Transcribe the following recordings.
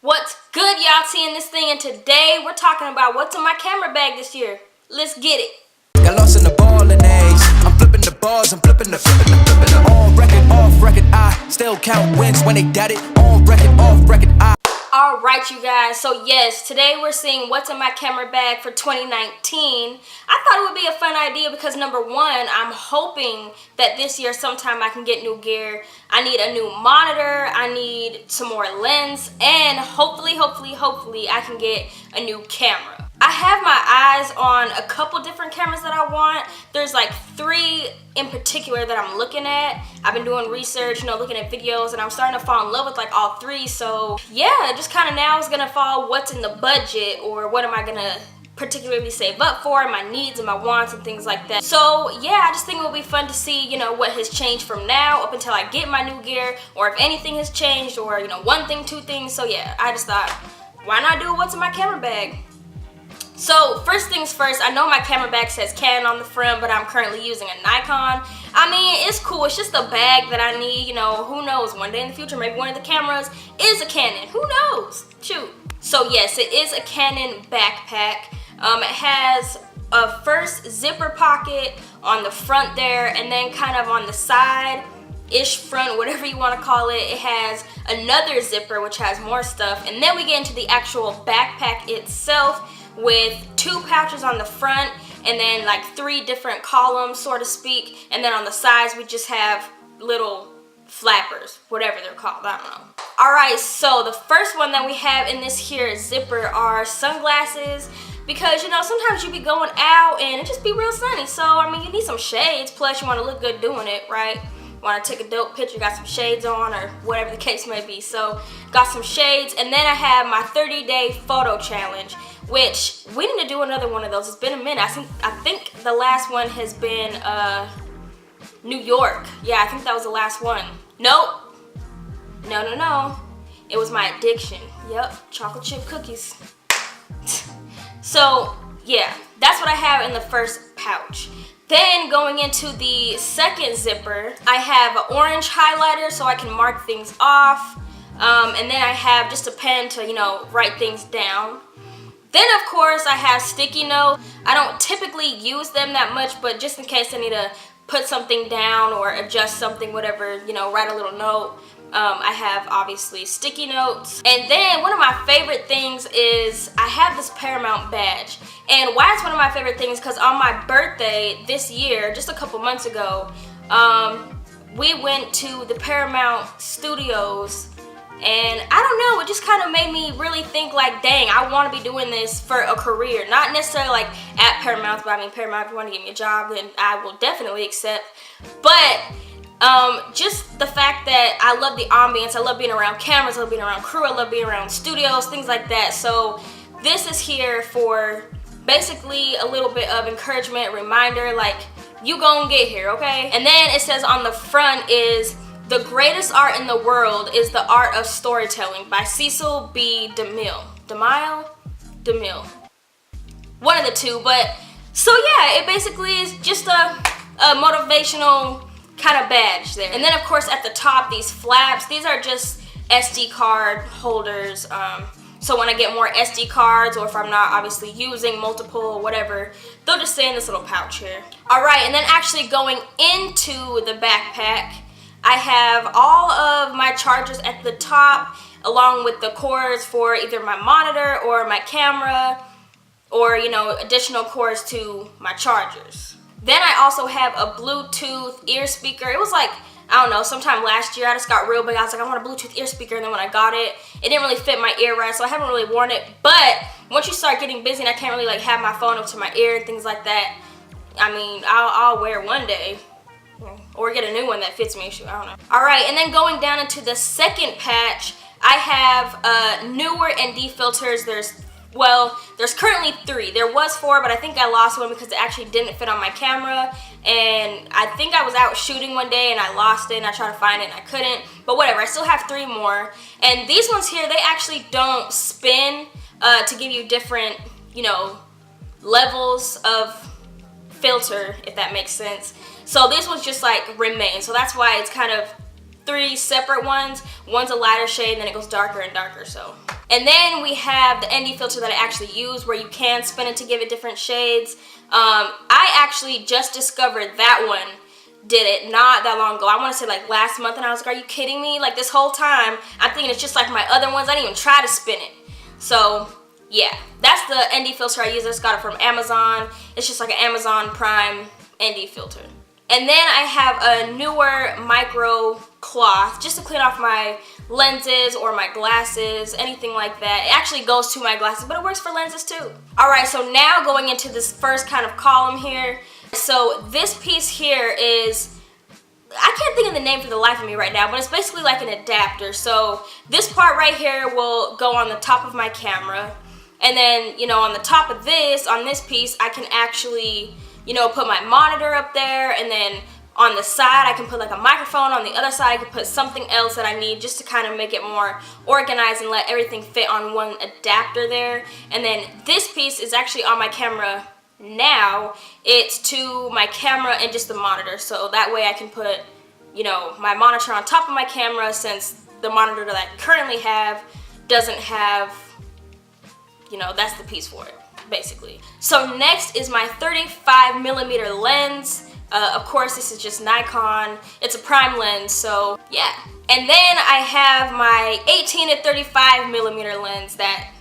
What's good, y'all? Seeing this thing, and today we're talking about what's in my camera bag this year. Let's get it. Got lost in the ball and A's. I'm flipping the balls, I'm flipping the on record, off record. I still count wins when they doubt it. On record, off record. Alright, you guys, so yes, today we're seeing what's in my camera bag for 2019. I thought it would be a fun idea because number one, I'm hoping that this year sometime I can get new gear. I need a new monitor, I need some more lens, and hopefully I can get a new camera. I have my eyes on a couple different cameras that I want. There's like 3 in particular that I'm looking at. I've been doing research, looking at videos, and I'm starting to fall in love with like all 3. So yeah, just kind of now is gonna fall what's in the budget, or what am I gonna particularly save up for, my needs and my wants and things like that. So yeah, I just think it will be fun to see, what has changed from now up until I get my new gear, or if anything has changed, or one thing, 2 things. So yeah, I just thought, why not do what's in my camera bag? So first things first, I know my camera bag says Canon on the front, but I'm currently using a Nikon. I mean, it's cool, it's just a bag that I need, who knows, one day in the future, maybe one of the cameras is a Canon, who knows, shoot. So yes, it is a Canon backpack. It has a first zipper pocket on the front there, and then kind of on the side-ish front, whatever you want to call it, it has another zipper which has more stuff, and then we get into the actual backpack itself, with 2 pouches on the front and then like 3 different columns, so to speak, and then on the sides we just have little flappers, whatever they're called, I don't know. Alright, so the first one that we have in this here zipper are sunglasses, because sometimes you be going out and it just be real sunny, so I mean you need some shades, plus you want to look good doing it, right? Want to take a dope picture, got some shades on, or whatever the case may be. So got some shades, and then I have my 30-day photo challenge, which we need to do another one of those. It's been a minute. I think the last one has been New York. Yeah, I think that was the last one. Nope. No. It was my addiction. Yep, chocolate chip cookies. So yeah, that's what I have in the first pouch. Then going into the second zipper, I have an orange highlighter so I can mark things off. And then I have just a pen to, write things down. Then of course I have sticky notes. I don't typically use them that much, but just in case I need to put something down or adjust something, whatever, write a little note. I have obviously sticky notes. And then one of my favorite things is I have this Paramount badge. And why it's one of my favorite things, because on my birthday this year, just a couple months ago, we went to the Paramount Studios, and I don't know, it just kind of made me really think like, dang, I want to be doing this for a career. Not necessarily like at Paramount, but I mean Paramount, if you want to give me a job, then I will definitely accept. But just the fact that I love the ambience, I love being around cameras, I love being around crew, I love being around studios, things like that. So this is here for basically a little bit of encouragement, reminder, like, you gon' get here, okay? And then it says on the front is, the greatest art in the world is the art of storytelling by Cecil B. DeMille. DeMille. One of the 2, but so yeah, it basically is just a motivational kind of badge there. And then of course at the top, these flaps, these are just SD card holders. So when I get more SD cards, or if I'm not obviously using multiple or whatever, they'll just stay in this little pouch here. Alright, and then actually going into the backpack, I have all of my chargers at the top, along with the cords for either my monitor or my camera, or additional cords to my chargers. Then I also have a Bluetooth ear speaker. It was like, I don't know, sometime last year I just got real big. I was like, I want a Bluetooth ear speaker, and then when I got it, it didn't really fit my ear right, so I haven't really worn it. But once you start getting busy and I can't really like have my phone up to my ear and things like that, I mean, I'll wear it one day. Or get a new one that fits me, I don't know. Alright, and then going down into the second patch, I have newer ND filters. There's currently 3. There was 4, but I think I lost one because it actually didn't fit on my camera. And I think I was out shooting one day and I lost it, and I tried to find it and I couldn't. But whatever, I still have 3 more. And these ones here, they actually don't spin to give you different, levels of filter, if that makes sense. So this one's just like remain. So that's why it's kind of 3 separate ones. One's a lighter shade, and then it goes darker and darker. So, And then we have the ND filter that I actually use where you can spin it to give it different shades. I actually just discovered that one did it not that long ago. I want to say like last month, and I was like, are you kidding me? Like this whole time I'm thinking it's just like my other ones. I didn't even try to spin it. So yeah, that's the ND filter I use. I just got it from Amazon. It's just like an Amazon Prime ND filter. And then I have a newer micro cloth just to clean off my lenses or my glasses, anything like that. It actually goes to my glasses, but it works for lenses too. All right, so now going into this first kind of column here. So this piece here is, I can't think of the name for the life of me right now, but it's basically like an adapter. So this part right here will go on the top of my camera. And then, you know, on the top of this, on this piece, I can actually, you know, put my monitor up there, and then on the side I can put like a microphone. On the other side I can put something else that I need just to kind of make it more organized and let everything fit on one adapter there. And then this piece is actually on my camera now. It's to my camera and just the monitor, so that way I can put, you know, my monitor on top of my camera, since the monitor that I currently have doesn't have, you know, that's the piece for it basically. So next is my 35mm lens. Of course, this is just Nikon. It's a prime lens, so yeah. And then I have my 18 to 35mm lens that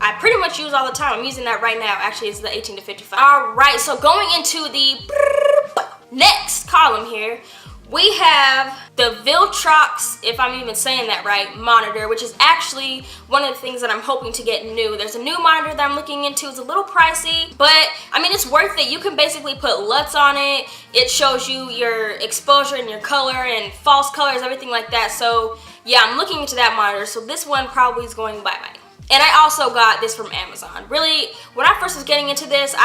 I pretty much use all the time. I'm using that right now. Actually, it's the 18 to 55. All right, so going into the next column here, we have the Viltrox, if I'm even saying that right, monitor, which is actually one of the things that I'm hoping to get new. There's a new monitor that I'm looking into. It's a little pricey, but I mean, it's worth it. You can basically put LUTs on it. It shows you your exposure and your color and false colors, everything like that. So yeah, I'm looking into that monitor. So this one probably is going bye-bye. And I also got this from Amazon. Really, when I first was getting into this,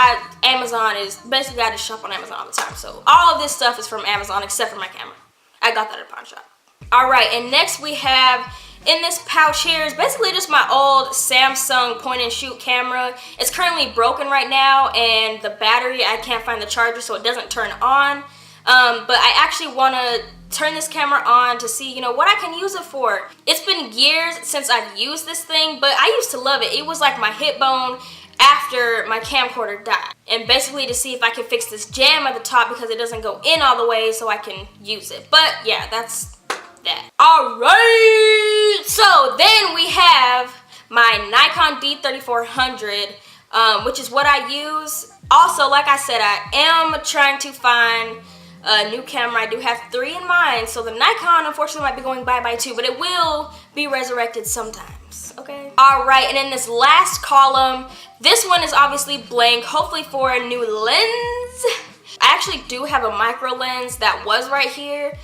Amazon is basically, I just shop on Amazon all the time. So all of this stuff is from Amazon except for my camera. I got that at a pawn shop. All right, and next we have in this pouch here is basically just my old Samsung point and shoot camera. It's currently broken right now, and the battery, I can't find the charger, so it doesn't turn on. But I actually want to turn this camera on to see, you know, what I can use it for. It's been years since I've used this thing, but I used to love it. It was like my hip bone after my camcorder died. And basically to see if I can fix this jam at the top because it doesn't go in all the way, so I can use it. But yeah, that's that. All right, so then we have my Nikon D3400, which is what I use. Also, like I said, I am trying to find a new camera. I do have 3 in mind, so the Nikon unfortunately might be going bye-bye too, but it will be resurrected sometimes, okay? All right, and in this last column, this one is obviously blank, hopefully for a new lens. I actually do have a micro lens that was right here,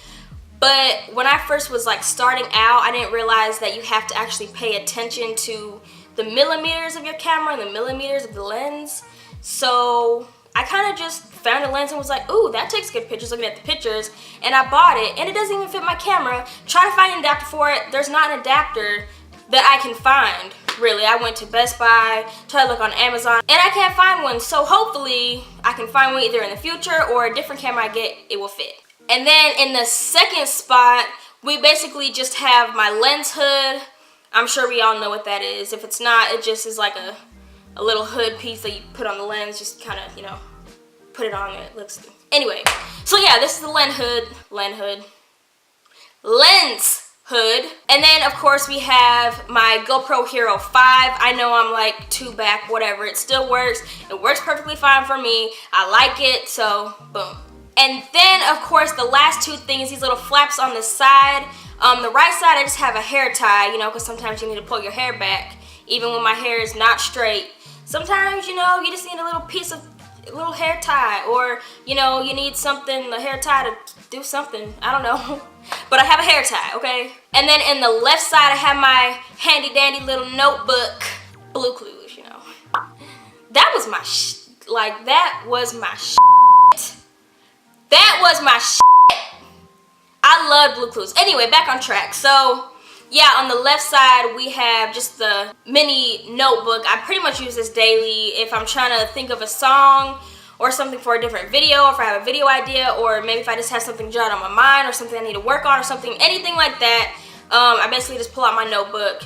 but when I first was like starting out, I didn't realize that you have to actually pay attention to the millimeters of your camera and the millimeters of the lens. So I kind of just found a lens and was like, ooh, that takes good pictures, looking at the pictures, and I bought it, and it doesn't even fit my camera. Try to find an adapter for it. There's not an adapter that I can find, really. I went to Best Buy, tried to look on Amazon, and I can't find one, so hopefully I can find one either in the future or a different camera I get, it will fit. And then in the second spot, we basically just have my lens hood. I'm sure we all know what that is. If it's not, it just is like a little hood piece that you put on the lens, just kind of, you know, put it on there. It looks, anyway. So yeah, this is the lens hood. And then of course we have my GoPro Hero 5. I know I'm like 2 back, whatever. It still works. It works perfectly fine for me. I like it, so boom. And then of course the last 2 things, these little flaps on the side. The right side I just have a hair tie, you know, because sometimes you need to pull your hair back, even when my hair is not straight. Sometimes, you know, you just need a little piece of, a little hair tie, or, you know, you need something, a hair tie to do something. I don't know. But I have a hair tie, okay? And then in the left side, I have my handy dandy little notebook. Blue Clues, you know. That was my like, that was my That was my I love Blue Clues. Anyway, back on track. So yeah, on the left side, we have just the mini notebook. I pretty much use this daily if I'm trying to think of a song or something for a different video, or if I have a video idea, or maybe if I just have something jotted on my mind or something I need to work on or something, anything like that. I basically just pull out my notebook.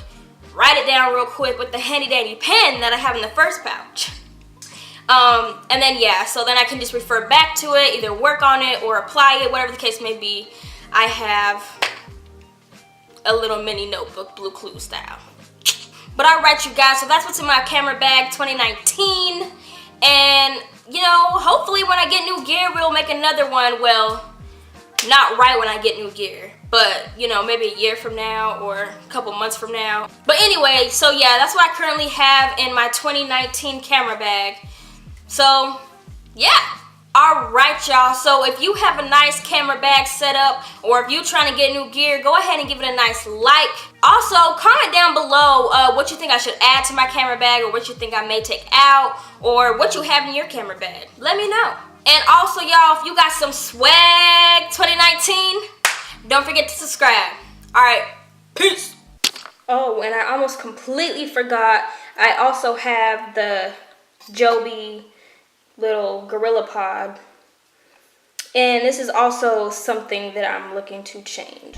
write it down real quick with the handy dandy pen that I have in the first pouch. And then yeah, so then I can just refer back to it, either work on it or apply it, whatever the case may be. I have a little mini notebook, Blue Clue style. But alright, you guys, so that's what's in my camera bag 2019. And, you know, hopefully when I get new gear, we'll make another one. Well, not right when I get new gear, but, you know, maybe a year from now or a couple months from now. But anyway, so yeah, that's what I currently have in my 2019 camera bag. So, yeah. Alright, y'all, so if you have a nice camera bag set up, or if you're trying to get new gear, go ahead and give it a nice like. Also, comment down below what you think I should add to my camera bag, or what you think I may take out, or what you have in your camera bag. Let me know. And also, y'all, if you got some swag 2019, don't forget to subscribe. Alright, peace. Oh, and I almost completely forgot, I also have the Jolley little Gorilla Pod, and this is also something that I'm looking to change.